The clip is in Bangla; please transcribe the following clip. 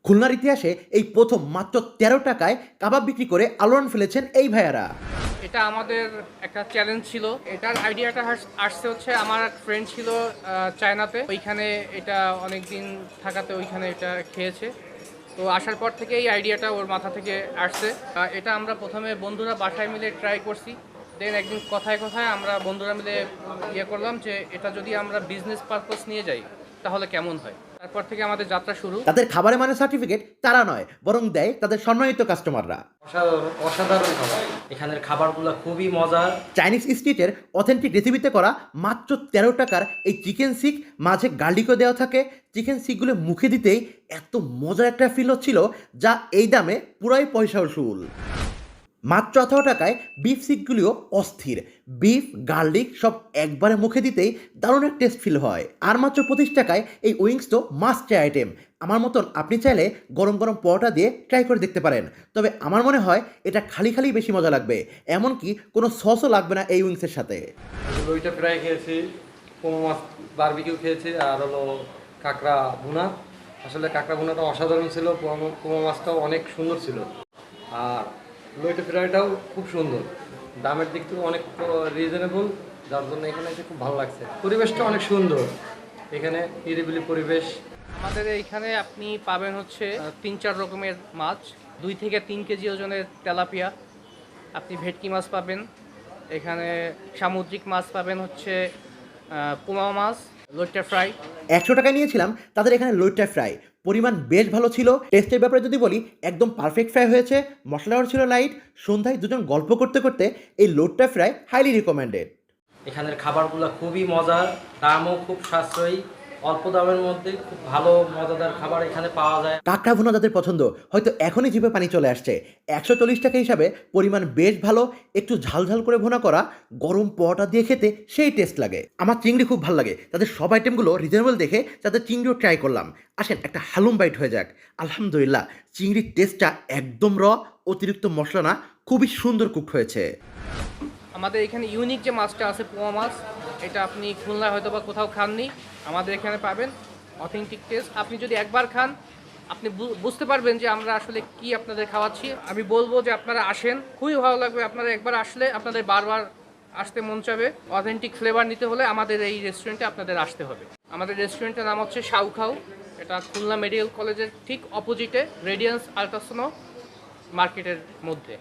খুলনার ইতিহাসে এই প্রথম মাত্র ১৩ টাকায় কাবাব বিক্রি করে আলোড়ন ফেলেছেন এই ভাইয়ারা। এটা আমাদের একটা চ্যালেঞ্জ ছিল। এটার আইডিয়াটা আসছে হচ্ছে আমার এক ফ্রেন্ড ছিল চায়নাতে। ওইখানে এটা অনেক দিন থাকাতে ওইখানে এটা খেয়েছে। তো আসার পর থেকে এই আইডিয়াটা ওর মাথা থেকে আসছে। এটা আমরা প্রথমে বন্ধুরা বাসায় মিলে ট্রাই করছি। দেন একদিন কথায় কথায় আমরা বন্ধুরা মিলে করলাম যে এটা যদি আমরা বিজনেস পারপাস নিয়ে যাই তাহলে কেমন হয়। তারপর থেকে আমাদের যাত্রা শুরু। তাদের খাবারের মানের সার্টিফিকেট তারা নয়, বরং দেয় তাদের সম্মানিত কাস্টমাররা। অসাধারণ অসাধারণ খাবার। এখানের খাবারগুলো খুবই মজার। চাইনিজ স্ট্রিটের অথেন্টিক রেসিপিতে করা মাত্র ১৩ টাকার এই চিকেন সিক, মাঝে গার্লিকও দেওয়া থাকে। চিকেন সিকগুলো মুখে দিতেই এত মজার একটা ফিল হচ্ছিল, যা এই দামে পুরাই পয়সা উসুল। মাত্র ১৮ টাকায় বিফ সিকগুলিও অস্থির। বিফ, গার্লিক সব একবারে মুখে দিতেই দারুণ এক টেস্ট ফিল হয়। আর মাত্র ২৫ টাকায় এই উইংস তো মাস্ট ট্রাই আইটেম। আমার মতন আপনি চাইলে গরম গরম পরোটা দিয়ে ট্রাই করে দেখতে পারেন। তবে আমার মনে হয় এটা খালি খালি বেশি মজা লাগবে, এমনকি কোনো সসও লাগবে না এই উইংসের সাথে। ওইটা ফ্রাই খেয়েছি, পোমো মাছ বারবিকিউ খেয়েছি, আর হলো কাঁকড়া ভুনা। আসলে কাঁকড়া ভুনাটা অসাধারণ ছিল, পোমো মাছটাও অনেক সুন্দর ছিল, আর লইটা ফ্রাইটাও খুব সুন্দর। দামের দিক থেকে অনেক রিজনেবল, যার জন্য এখানে এসে খুব ভালো লাগছে। পরিবেশটা অনেক সুন্দর, এখানে নিরিবিলি পরিবেশ। আমাদের এইখানে আপনি পাবেন হচ্ছে ৩-৪ রকমের মাছ, ২ থেকে ৩ কেজি ওজনের তেলাপিয়া, আপনি ভেটকি মাছ পাবেন, এখানে সামুদ্রিক মাছ পাবেন হচ্ছে পোমা মাছ, লইট্টা ফ্রাই। ১০০ টাকায় নিয়েছিলাম তাদের এখানে লইট্টা ফ্রাই। পরিমাণ বেশ ভালো ছিল। টেস্টের ব্যাপারে যদি বলি, একদম পারফেক্ট ফ্রাই হয়েছে। মশলাও ছিল লাইট। সন্ধ্যায় দুজন গল্প করতে করতে এই লইট্টা ফ্রাই হাইলি রিকমেন্ডেড। এখানের খাবারগুলো খুবই মজার, দামও খুব সাশ্রয়ী, অল্প দামের মধ্যে খুব ভালো মজাদার খাবার এখানে পাওয়া যায়। কাঁকড়া ভুনা যাদের পছন্দ, হয়তো এখনই জিভে পানি চলে আসছে। ১৪০ টাকা হিসাবে পরিমাণ বেশ ভালো। একটু ঝাল ঝাল করে ভুনা করা, গরম পরোটা দিয়ে খেতে সেই টেস্ট লাগে। আমার চিংড়ি খুব ভালো লাগে। তাদের সব আইটেমগুলো রিজনেবল দেখে তাদের চিংড়িও ট্রাই করলাম। আসেন একটা হালুম বাইট হয়ে যাক। আলহামদুলিল্লাহ, চিংড়ির টেস্টটা একদম অতিরিক্ত মশলা না, খুবই সুন্দর কুক হয়েছে। আমাদের এখানে ইউনিক যে মাছটা আছে পোমা মাছ, এটা আপনি খুলনায় হয়তো বা কোথাও খাননি, আমাদের এখানে পাবেন। Authentic test. আপনি যদি একবার খান আপনি বুঝতে পারবেন যে আমরা আসলে কি আপনাদের খাওয়াচ্ছি। আমি বলবো যে আপনারা আসেন, খুবই ভালো লাগবে। আপনারা একবার আসলে আপনাদের বারবার আসতে মন চাবে। অথেন্টিক ফ্লেভার নিতে হলে আমাদের এই রেস্টুরেন্টে আপনাদের আসতে হবে। আমাদের রেস্টুরেন্টের নাম হচ্ছে শাউখাও। এটা খুলনা মেডিকেল কলেজের ঠিক অপোজিটে, রেডিয়েন্স আল্ট্রাসোনো মার্কেটের মধ্যে।